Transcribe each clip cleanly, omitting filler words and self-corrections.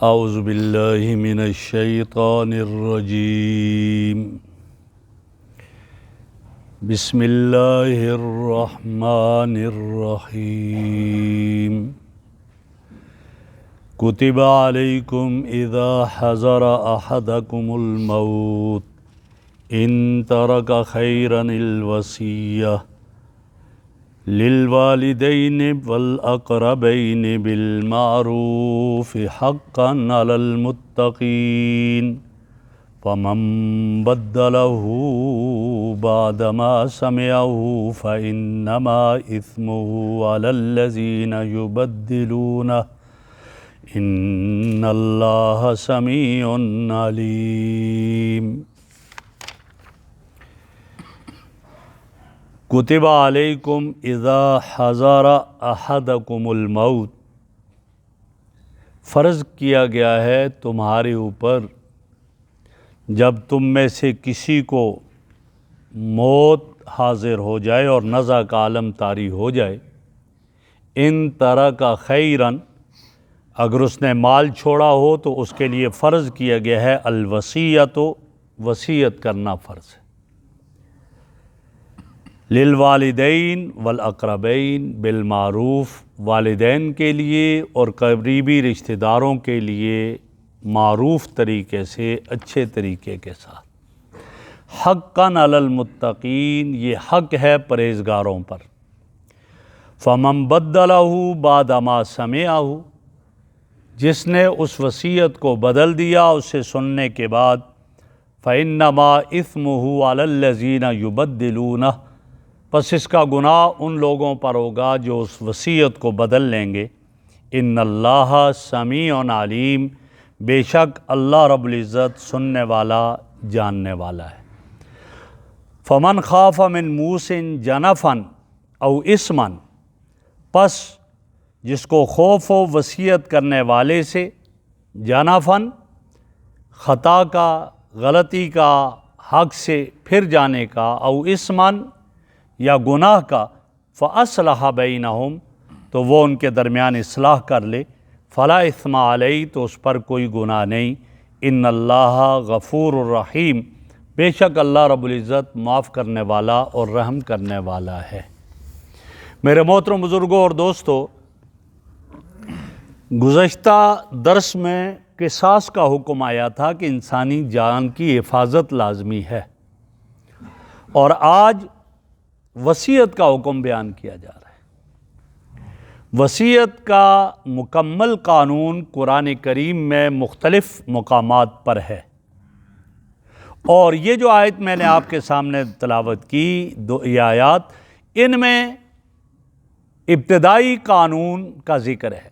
اعوذ باللہ من الشیطان الرجیم بسم اللہ الرحمن الرحیم کتب علیکم اذا حضر احدکم الموت ان ترک خیرا الوصیہ للوالدین والاقربین بالمعروف حقا علی المتقین فمن بدلہ بعدما سمعہ فإنما اثمہ علی الذین یبدلونہ ان اللہ سمیع علیم۔ کتب علیکم اذا حضر احدکم الموت، فرض کیا گیا ہے تمہارے اوپر جب تم میں سے کسی کو موت حاضر ہو جائے اور نزع کا عالم طاری ہو جائے، ان ترک خیراً، اگر اس نے مال چھوڑا ہو تو اس کے لیے فرض کیا گیا ہے الوصیۃ، وصیت کرنا فرض ہے، للوالدین والاقربین بالمعروف، والدین کے لیے اور قریبی رشتہ داروں کے لیے معروف طریقے سے، اچھے طریقے کے ساتھ، حقاً علی المتقین، یہ حق ہے پرہیزگاروں پر، فمن بدلہ بعد ما سمعہ، جس نے اس وصیت کو بدل دیا اسے سننے کے بعد، فإنما اثمہ علی الذین یبدلونہ، پس اس کا گناہ ان لوگوں پر ہوگا جو اس وصیت کو بدل لیں گے، ان اللہ سمیع علیم، بے شک اللہ رب العزت سننے والا، جاننے والا ہے۔ فمن خاف من موص جنفا او اثما، پس جس کو خوف ہو وصیت کرنے والے سے، جنفاً خطا کا، غلطی کا، حق سے پھر جانے کا، او اثماً یا گناہ کا، فاصلح بینہم، تو وہ ان کے درمیان اصلاح کر لے، فلا اثم علیہ، تو اس پر کوئی گناہ نہیں، ان اللہ غفور الرحیم، بے شک اللہ رب العزت معاف کرنے والا اور رحم کرنے والا ہے۔ میرے محترم بزرگوں اور دوستو، گزشتہ درس میں قصاص کا حکم آیا تھا کہ انسانی جان کی حفاظت لازمی ہے، اور آج وصیت کا حکم بیان کیا جا رہا ہے۔ وصیت کا مکمل قانون قرآن کریم میں مختلف مقامات پر ہے، اور یہ جو آیت میں نے آپ کے سامنے تلاوت کی، یہ آیات، ان میں ابتدائی قانون کا ذکر ہے،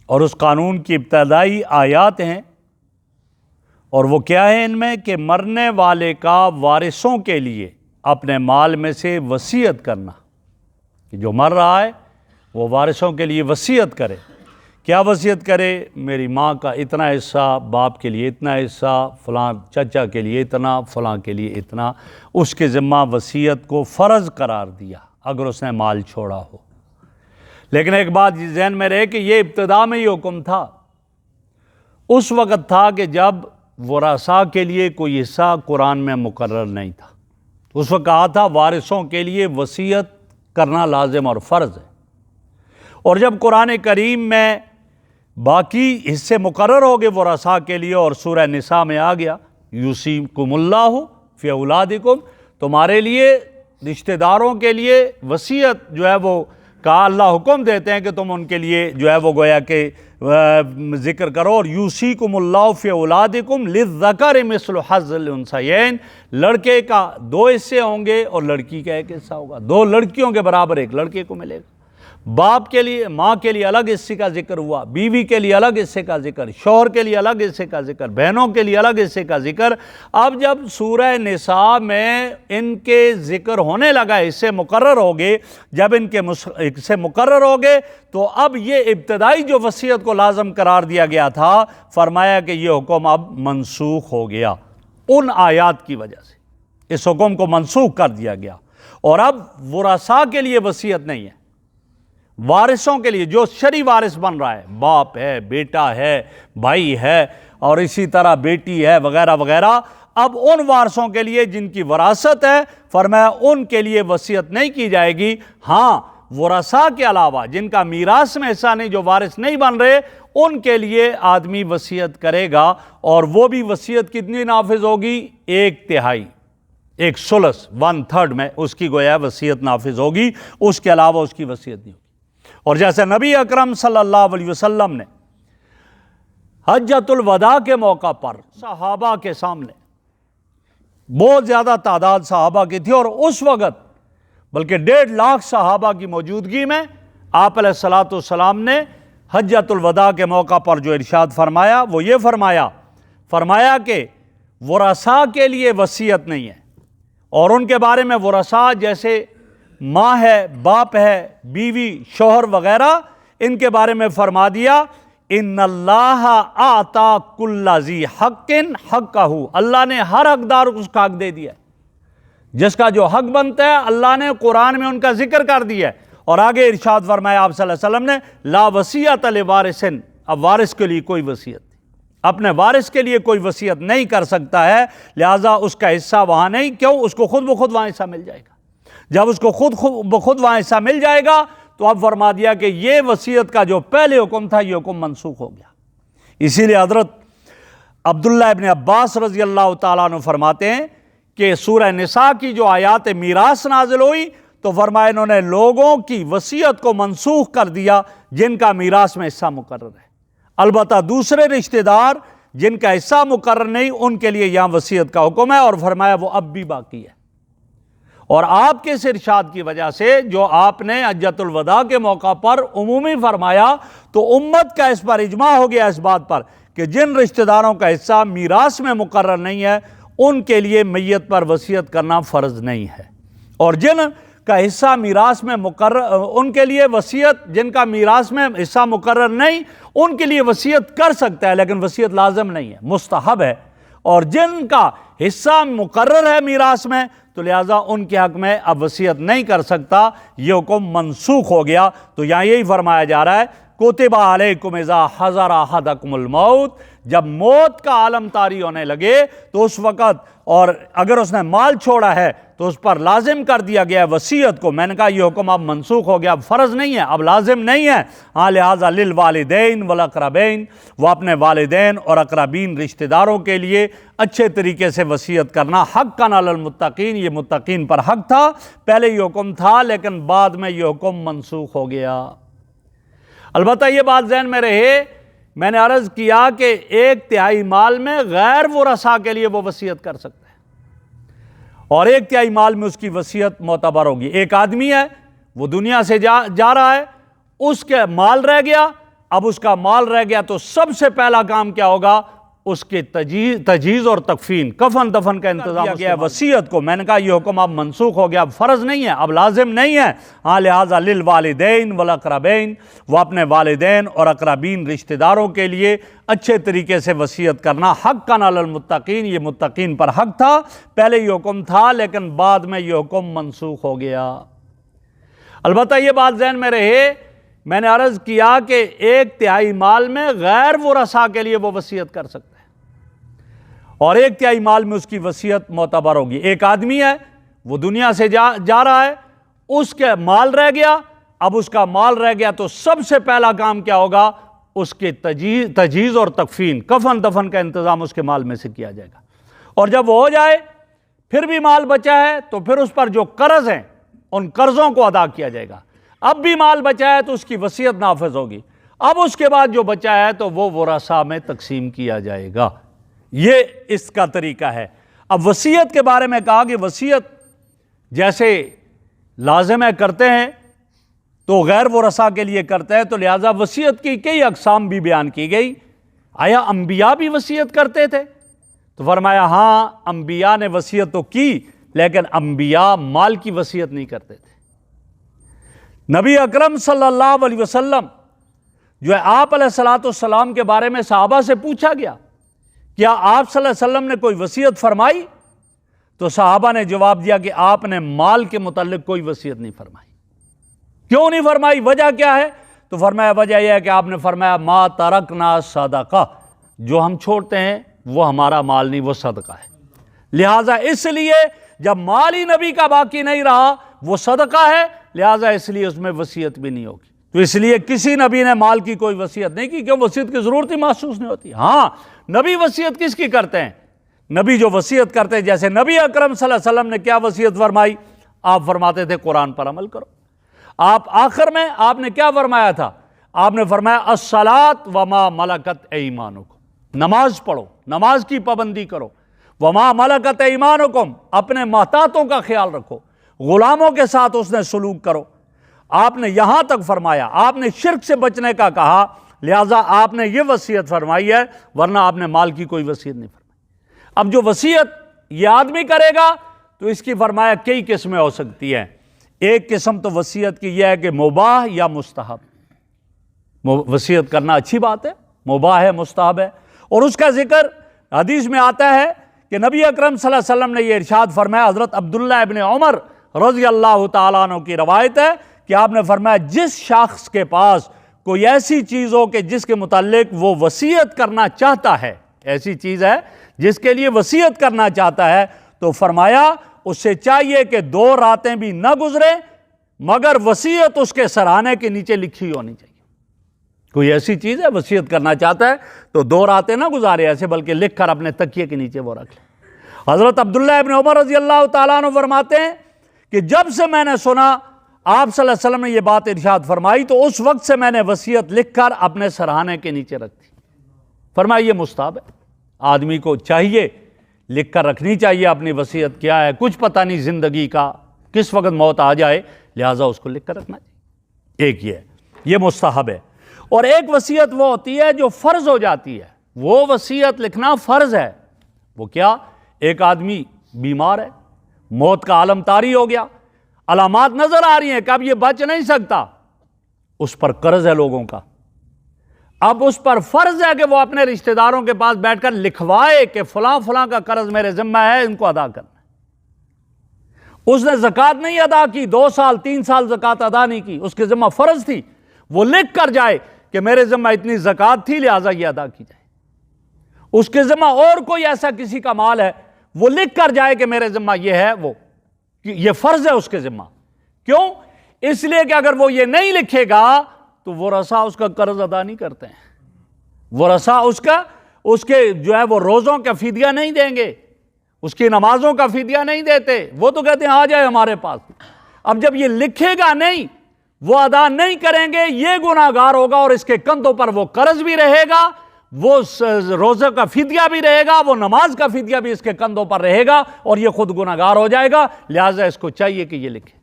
اور اس قانون کی ابتدائی آیات ہیں، اور وہ کیا ہے ان میں کہ مرنے والے کا وارثوں کے لیے اپنے مال میں سے وصیت کرنا، کہ جو مر رہا ہے وہ وارثوں کے لیے وصیت کرے۔ کیا وصیت کرے؟ میری ماں کا اتنا حصہ، باپ کے لیے اتنا حصہ، فلاں چچا کے لیے اتنا، فلاں کے لیے اتنا، اس کے ذمہ وصیت کو فرض قرار دیا اگر اس نے مال چھوڑا ہو۔ لیکن ایک بات ذہن میں رہے کہ یہ ابتدا میں یہ حکم تھا، اس وقت تھا کہ جب ورثاء کے لیے کوئی حصہ قرآن میں مقرر نہیں تھا، اس وقت کہا تھا وارثوں کے لیے وصیت کرنا لازم اور فرض ہے، اور جب قرآن کریم میں باقی حصے مقرر ہو گئے ورثاء کے لیے، اور سورہ نساء میں آ گیا یوصیکم اللہ فی اولادکم، تمہارے لیے، رشتہ داروں کے لیے وصیت جو ہے وہ کہا، اللہ حکم دیتے ہیں کہ تم ان کے لیے جو ہے وہ گویا کہ ذکر کرو، اور یوصیکم اللہ فی اولادکم للذکر مثل حظ الانثیین، لڑکے کا 2 حصے ہوں گے اور لڑکی کا 1 حصہ ہوگا، 2 لڑکیوں کے برابر 1 لڑکے کو ملے گا۔ باپ کے لیے، ماں کے لیے الگ حصے کا ذکر ہوا، بیوی کے لیے الگ حصے کا ذکر، شوہر کے لیے الگ حصے کا ذکر، بہنوں کے لیے الگ حصے کا ذکر۔ اب جب سورہ نساء میں ان کے ذکر ہونے لگا، حصے مقرر ہو گئے، جب ان کے حصے مقرر ہو گئے تو اب یہ ابتدائی جو وصیت کو لازم قرار دیا گیا تھا، فرمایا کہ یہ حکم اب منسوخ ہو گیا ان آیات کی وجہ سے، اس حکم کو منسوخ کر دیا گیا، اور اب ورثاء کے لیے وصیت نہیں ہے، وارثوں کے لیے جو شرعی وارث بن رہا ہے، باپ ہے، بیٹا ہے، بھائی ہے، اور اسی طرح بیٹی ہے وغیرہ وغیرہ، اب ان وارثوں کے لیے جن کی وراثت ہے، فرمایا ان کے لیے وصیت نہیں کی جائے گی۔ ہاں ورثاء کے علاوہ جن کا میراث میں حصہ نہیں، جو وارث نہیں بن رہے، ان کے لیے آدمی وصیت کرے گا، اور وہ بھی وصیت کتنی نافذ ہوگی؟ 1/3، 1/3 1/3 میں اس کی گویا وصیت نافذ ہوگی، اس کے علاوہ اس کی وصیت نہیں ہوگی۔ اور جیسے نبی اکرم صلی اللہ علیہ وسلم نے حجۃ الوداع کے موقع پر صحابہ کے سامنے، بہت زیادہ تعداد صحابہ کی تھی، اور اس وقت بلکہ 1.5 لاکھ صحابہ کی موجودگی میں آپ علیہ الصلوۃ والسلام نے حجۃ الوداع کے موقع پر جو ارشاد فرمایا وہ یہ فرمایا کہ ورثاء کے لیے وصیت نہیں ہے، اور ان کے بارے میں ورثاء جیسے ماں ہے، باپ ہے، بیوی، شوہر وغیرہ، ان کے بارے میں فرما دیا ان اللہ اعطا کل ذی حق حقہ، اللہ نے ہر حقدار کو اس کا حق دے دیا ہے، جس کا جو حق بنتا ہے اللہ نے قرآن میں ان کا ذکر کر دیا ہے۔ اور آگے ارشاد فرمایا آپ صلی اللہ علیہ وسلم نے لا وصیۃ لوارث، اب وارث کے لیے کوئی وصیت، اپنے وارث کے لیے کوئی وصیت نہیں کر سکتا ہے، لہٰذا اس کا حصہ وہاں نہیں، کیوں؟ اس کو خود بخود وہاں حصہ مل جائے گا۔ جب اس کو خود بخود وہاں حصہ مل جائے گا تو اب فرما دیا کہ یہ وصیت کا جو پہلے حکم تھا یہ حکم منسوخ ہو گیا۔ اسی لیے حضرت عبداللہ ابن عباس رضی اللہ تعالیٰ عنہ فرماتے ہیں کہ سورہ نساء کی جو آیات میراث نازل ہوئی تو فرمایا انہوں نے لوگوں کی وصیت کو منسوخ کر دیا جن کا میراث میں حصہ مقرر ہے، البتہ دوسرے رشتہ دار جن کا حصہ مقرر نہیں ان کے لیے یہاں وصیت کا حکم ہے، اور فرمایا وہ اب بھی باقی ہے۔ اور آپ کے اس ارشاد کی وجہ سے جو آپ نے حجۃ الوداع کے موقع پر عمومی فرمایا تو امت کا اس پر اجماع ہو گیا اس بات پر کہ جن رشتہ داروں کا حصہ میراث میں مقرر نہیں ہے ان کے لیے میت پر وصیت کرنا فرض نہیں ہے، اور جن کا حصہ میراث میں مقرر، ان کے لیے وصیت، جن کا میراث میں حصہ مقرر نہیں ان کے لیے وصیت کر سکتا ہے، لیکن وصیت لازم نہیں ہے، مستحب ہے، اور جن کا حصہ مقرر ہے میراث میں تو لہٰذا ان کے حق میں اب وصیت نہیں کر سکتا، یہ حکم منسوخ ہو گیا۔ تو یہاں یہی فرمایا جا رہا ہے کتب علیکم اذا حضر احدکم الموت، جب موت کا عالم طاری ہونے لگے تو اس وقت، اور اگر اس نے مال چھوڑا ہے تو اس پر لازم کر دیا گیا ہے وصیت کو۔ میں نے کہا یہ حکم اب منسوخ ہو گیا، اب فرض نہیں ہے، اب لازم نہیں ہے، ہاں لہٰذا للوالدین والاقربین، وہ اپنے والدین اور اقربین رشتہ داروں کے لیے اچھے طریقے سے وصیت کرنا حقاً علی المتقین، یہ متقین پر حق تھا، پہلے یہ حکم تھا لیکن بعد میں یہ حکم منسوخ ہو گیا۔ البتہ یہ بات ذہن میں رہے، میں نے عرض کیا کہ 1/3 مال میں غیر ورثاء کے لیے وہ وصیت کر سکتا ہے، اور 1/3 مال میں اس کی وصیت معتبر ہوگی۔ ایک آدمی ہے، وہ دنیا سے جا رہا ہے، اس کے مال رہ گیا، اب اس کا مال رہ گیا تو سب سے پہلا کام کیا ہوگا؟ اس کے تجہیز اور تکفین، کفن دفن کا انتظام کیا گیا ہے وصیت کو۔ میں نے کہا یہ حکم اب منسوخ ہو گیا، اب فرض نہیں ہے، اب لازم نہیں ہے، ہاں لہٰذا للوالدین والاقربین، وہ اپنے والدین اور اقربین رشتہ داروں کے لیے اچھے طریقے سے وصیت کرنا حقاً علی المتقین، یہ متقین پر حق تھا، پہلے یہ حکم تھا لیکن بعد میں یہ حکم منسوخ ہو گیا۔ البتہ یہ بات ذہن میں رہے، میں نے عرض کیا کہ 1/3 مال میں غیر ورثاء کے لیے وہ وصیت کر سکتا ہے، اور 1/3 مال میں اس کی وصیت معتبر ہوگی۔ ایک آدمی ہے، وہ دنیا سے جا رہا ہے، اس کے مال رہ گیا، اب اس کا مال رہ گیا تو سب سے پہلا کام کیا ہوگا؟ اس کے تجہیز اور تکفین، کفن دفن کا انتظام اس کے مال میں سے کیا جائے گا، اور جب وہ ہو جائے پھر بھی مال بچا ہے تو پھر اس پر جو قرض ہیں ان قرضوں کو ادا کیا جائے گا، اب بھی مال بچا ہے تو اس کی وصیت نافذ ہوگی، اب اس کے بعد جو بچا ہے تو وہ ورثاء میں تقسیم کیا جائے گا۔ یہ اس کا طریقہ ہے۔ اب وصیت کے بارے میں کہا کہ وصیت جیسے لازم ہے کرتے ہیں تو غیر ورثاء کے لیے کرتے ہیں، تو لہٰذا وصیت کی کئی اقسام بھی بیان کی گئی۔ آیا انبیاء بھی وصیت کرتے تھے؟ تو فرمایا ہاں انبیاء نے وصیت تو کی لیکن انبیاء مال کی وصیت نہیں کرتے تھے۔ نبی اکرم صلی اللہ علیہ وسلم جو ہے آپ علیہ الصلوۃ والسلام کے بارے میں صحابہ سے پوچھا گیا کیا آپ صلی اللہ علیہ وسلم نے کوئی وصیت فرمائی؟ تو صحابہ نے جواب دیا کہ آپ نے مال کے متعلق کوئی وصیت نہیں فرمائی۔ کیوں نہیں فرمائی؟ وجہ کیا ہے؟ تو فرمایا وجہ یہ ہے کہ آپ نے فرمایا ما ترکنا صدقہ، جو ہم چھوڑتے ہیں وہ ہمارا مال نہیں، وہ صدقہ ہے۔ لہٰذا اس لیے جب مال ہی نبی کا باقی نہیں رہا وہ صدقہ ہے، لہٰذا اس لیے اس میں وصیت بھی نہیں ہوگی۔ تو اس لیے کسی نبی نے مال کی کوئی وصیت نہیں کی، کیوں؟ وصیت کی ضرورت ہی محسوس نہیں ہوتی۔ ہاں نبی وصیت کس کی کرتے ہیں؟ نبی جو وصیت کرتے ہیں، جیسے نبی اکرم صلی اللہ علیہ وسلم نے کیا وصیت فرمائی؟ آپ فرماتے تھے قرآن پر عمل کرو۔ آپ آخر میں آپ نے کیا فرمایا تھا؟ آپ نے فرمایا الصلاۃ وما ملکت ایمانکم، نماز پڑھو، نماز کی پابندی کرو، وما ملکت ایمانکم، اپنے محتاطوں کا خیال رکھو، غلاموں کے ساتھ اس نے سلوک کرو۔ آپ نے یہاں تک فرمایا، آپ نے شرک سے بچنے کا کہا، لہٰذا آپ نے یہ وصیت فرمائی ہے، ورنہ آپ نے مال کی کوئی وصیت نہیں فرمائی۔ اب جو وصیت یہ آدمی کرے گا تو اس کی فرمایا کئی قسمیں ہو سکتی ہیں۔ ایک قسم تو وصیت کی یہ ہے کہ مباح یا مستحب، وصیت کرنا اچھی بات ہے، مباح ہے، مستحب ہے، اور اس کا ذکر حدیث میں آتا ہے کہ نبی اکرم صلی اللہ علیہ وسلم نے یہ ارشاد فرمایا، حضرت عبداللہ ابن عمر رضی اللہ تعالیٰ عنہ کی روایت ہے کہ آپ نے فرمایا جس شخص کے پاس کوئی ایسی چیز ہو کہ جس کے متعلق وہ وصیت کرنا چاہتا ہے، ایسی چیز ہے جس کے لیے وصیت کرنا چاہتا ہے، تو فرمایا اس سے چاہیے کہ 2 راتیں بھی نہ گزرے مگر وصیت اس کے سرہانے کے نیچے لکھی ہونی چاہیے۔ کوئی ایسی چیز ہے وصیت کرنا چاہتا ہے تو 2 راتیں نہ گزارے ایسے، بلکہ لکھ کر اپنے تکیے کے نیچے وہ رکھ لے۔ حضرت عبداللہ ابن عمر رضی اللہ تعالیٰ عنہ فرماتے ہیں کہ جب سے میں نے سنا آپ صلی اللہ علیہ وسلم نے یہ بات ارشاد فرمائی تو اس وقت سے میں نے وصیت لکھ کر اپنے سرہانے کے نیچے رکھ دی۔ فرمایا یہ مستحب ہے، آدمی کو چاہیے لکھ کر رکھنی چاہیے اپنی وصیت کیا ہے، کچھ پتہ نہیں زندگی کا کس وقت موت آ جائے، لہٰذا اس کو لکھ کر رکھنا چاہیے۔ ایک یہ مستحب ہے۔ اور ایک وصیت وہ ہوتی ہے جو فرض ہو جاتی ہے، وہ وصیت لکھنا فرض ہے۔ وہ کیا؟ ایک آدمی بیمار ہے، موت کا عالم طاری ہو گیا، علامات نظر آ رہی ہیں کہ اب یہ بچ نہیں سکتا، اس پر قرض ہے لوگوں کا، اب اس پر فرض ہے کہ وہ اپنے رشتہ داروں کے پاس بیٹھ کر لکھوائے کہ فلاں فلاں کا قرض میرے ذمہ ہے، ان کو ادا کرنا ہے۔ اس نے زکوٰۃ نہیں ادا کی، 2 سال 3 سال زکوٰۃ ادا نہیں کی، اس کے ذمہ فرض تھی، وہ لکھ کر جائے کہ میرے ذمہ اتنی زکوٰۃ تھی لہٰذا یہ ادا کی جائے۔ اس کے ذمہ اور کوئی ایسا کسی کا مال ہے، وہ لکھ کر جائے کہ میرے ذمہ یہ ہے، وہ یہ فرض ہے اس کے ذمہ۔ کیوں؟ اس لیے کہ اگر وہ یہ نہیں لکھے گا تو ورثاء اس کا قرض ادا نہیں کرتے ہیں، ورثاء اس کے جو ہے وہ روزوں کا فدیہ نہیں دیں گے، اس کی نمازوں کا فدیہ نہیں دیتے، وہ تو کہتے ہیں آ جائے ہمارے پاس۔ اب جب یہ لکھے گا نہیں، وہ ادا نہیں کریں گے، یہ گناہ گار ہوگا، اور اس کے کندھوں پر وہ قرض بھی رہے گا، وہ روزے کا فدیہ بھی رہے گا، وہ نماز کا فدیہ بھی اس کے کندھوں پر رہے گا، اور یہ خود گناہ گار ہو جائے گا۔ لہٰذا اس کو چاہیے کہ یہ لکھے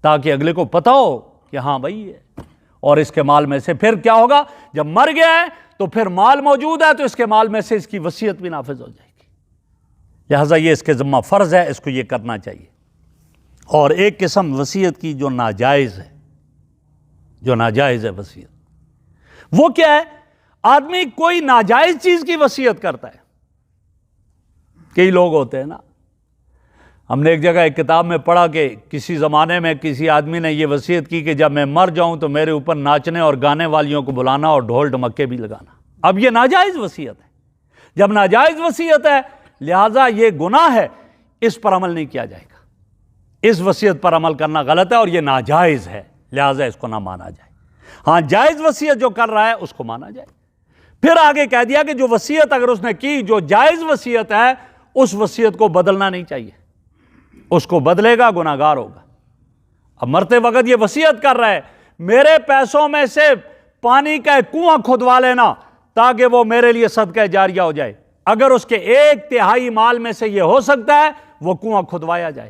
تاکہ اگلے کو پتہ ہو کہ ہاں بھائی ہے، اور اس کے مال میں سے پھر کیا ہوگا؟ جب مر گیا ہے تو پھر مال موجود ہے تو اس کے مال میں سے اس کی وصیت بھی نافذ ہو جائے گی۔ لہٰذا یہ اس کے ذمہ فرض ہے، اس کو یہ کرنا چاہیے۔ اور ایک قسم وصیت کی جو ناجائز ہے، جو ناجائز ہے وصیت، وہ کیا ہے؟ آدمی کوئی ناجائز چیز کی وصیت کرتا ہے۔ کئی لوگ ہوتے ہیں نا، ہم نے ایک جگہ ایک کتاب میں پڑھا کہ کسی زمانے میں کسی آدمی نے یہ وصیت کی کہ جب میں مر جاؤں تو میرے اوپر ناچنے اور گانے والیوں کو بلانا اور ڈھول ڈمکے بھی لگانا۔ اب یہ ناجائز وصیت ہے۔ جب ناجائز وصیت ہے لہٰذا یہ گناہ ہے، اس پر عمل نہیں کیا جائے گا۔ اس وصیت پر عمل کرنا غلط ہے اور یہ ناجائز ہے، لہٰذا اس کو نہ مانا جائے۔ ہاں جائز وصیت جو کر رہا ہے اس کو مانا جائے۔ پھر آگے کہہ دیا کہ جو وصیت اگر اس نے کی جو جائز وصیت ہے، اس وصیت کو بدلنا نہیں چاہیے، اس کو بدلے گا گناہ گار ہوگا۔ اب مرتے وقت یہ وصیت کر رہا ہے میرے پیسوں میں سے پانی کا ایک کنواں کھدوا لینا تاکہ وہ میرے لیے صدقہ جاریہ ہو جائے۔ اگر اس کے 1/3 مال میں سے یہ ہو سکتا ہے وہ کنواں کھدوایا جائے۔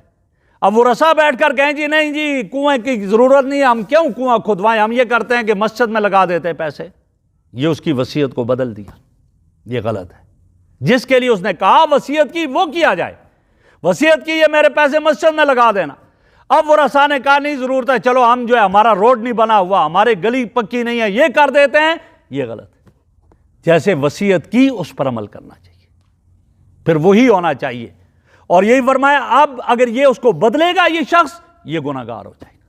اب وہ رسا بیٹھ کر کہیں جی نہیں جی کنویں کی ضرورت نہیں، ہم کیوں کنواں کھدوائیں، ہم یہ کرتے ہیں کہ مسجد میں لگا دیتے ہیں پیسے، یہ اس کی وصیت کو بدل دیا، یہ غلط ہے۔ جس کے لیے اس نے کہا وصیت کی وہ کیا جائے، وصیت کی یہ میرے پیسے مسجد میں لگا دینا، اب وہ رسا نے کہا نہیں ضرورت ہے، چلو ہم جو ہے ہمارا روڈ نہیں بنا ہوا، ہمارے گلی پکی نہیں ہے، یہ کر دیتے ہیں، یہ غلط ہے۔ جیسے وصیت کی اس پر عمل کرنا چاہیے، پھر وہی ہونا چاہیے۔ اور یہی فرمایا اب اگر یہ اس کو بدلے گا یہ شخص، یہ گناہ گار ہو جائے گا۔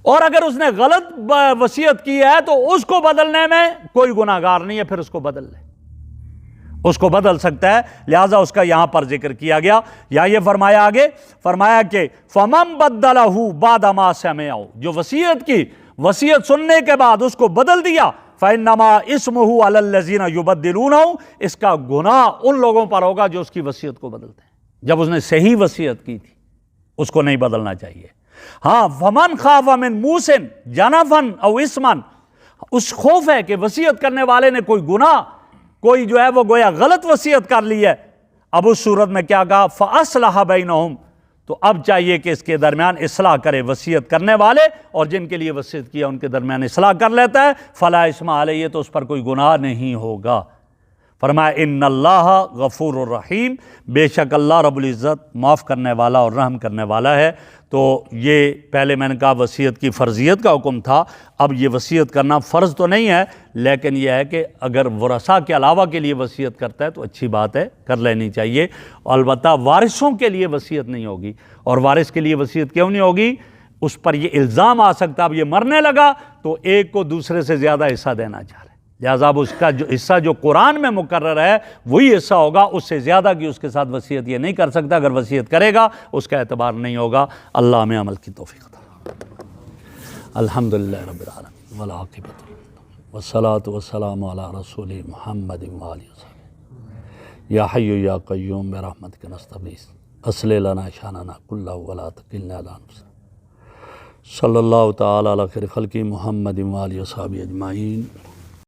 اور اگر اس نے غلط وصیت کی ہے تو اس کو بدلنے میں کوئی گناہ گار نہیں ہے، پھر اس کو بدل لے، اس کو بدل سکتا ہے، لہذا اس کا یہاں پر ذکر کیا گیا۔ یا یہ فرمایا آگے، فرمایا کہ فَمَن بَدَّلَهُ بَعْدَ مَا سَمِعَهُ، جو وصیت کی، وصیت سننے کے بعد اس کو بدل دیا، فَإِنَّمَا إِثْمُهُ عَلَى الَّذِينَ يُبَدِّلُونَهُ، اس کا گناہ ان لوگوں پر ہوگا جو اس کی وصیت کو بدلتے ہیں۔ جب اس نے صحیح وصیت کی تھی اس کو نہیں بدلنا چاہیے۔ ہاں فَمَنْ خَافَ مِنْ مُوسٍ جَنَفًا أَوْ إِثْمًا، اس خوف ہے کہ وصیت کرنے والے نے کوئی گناہ، کوئی جو ہے وہ گویا غلط وصیت کر لی ہے، اب اس صورت میں کیا کہا، فَأَصْلَحَ بَيْنَهُمْ، تو اب چاہیے کہ اس کے درمیان اصلاح کرے، وصیت کرنے والے اور جن کے لیے وصیت کیا ان کے درمیان اصلاح کر لیتا ہے، فَلَا إِثْمَ عَلَيْهِ، تو اس پر کوئی گناہ نہیں ہوگا۔ فرمایا ان اللہ غفور الرحیم، بے شک اللہ رب العزت معاف کرنے والا اور رحم کرنے والا ہے۔ تو یہ پہلے میں نے کہا وصیت کی فرضیت کا حکم تھا، اب یہ وصیت کرنا فرض تو نہیں ہے، لیکن یہ ہے کہ اگر ورثاء کے علاوہ کے لیے وصیت کرتا ہے تو اچھی بات ہے، کر لینی چاہیے۔ البتہ وارثوں کے لیے وصیت نہیں ہوگی، اور وارث کے لیے وصیت کیوں نہیں ہوگی؟ اس پر یہ الزام آ سکتا، اب یہ مرنے لگا تو ایک کو دوسرے سے زیادہ حصہ دینا چاہ رہے، لہٰذا اب اس کا جو حصہ جو قرآن میں مقرر ہے وہی حصہ ہوگا، اس سے زیادہ کی اس کے ساتھ وصیت یہ نہیں کر سکتا، اگر وصیت کرے گا اس کا اعتبار نہیں ہوگا۔ اللہ ہمیں عمل کی توفیق عطا۔ الحمدللہ رب العالمین والعاقبۃ والصلاۃ والسلام علی رسول محمد وآلہ وصحبہ۔ یا حی یا قیوم برحمتک نستغیث اصلح لنا شاننا کلہ ولا تکلنا الی انفسنا۔ صلی اللہ تعالی علی خیر خلقہ محمد وآلہ وصحبہ اجمعین۔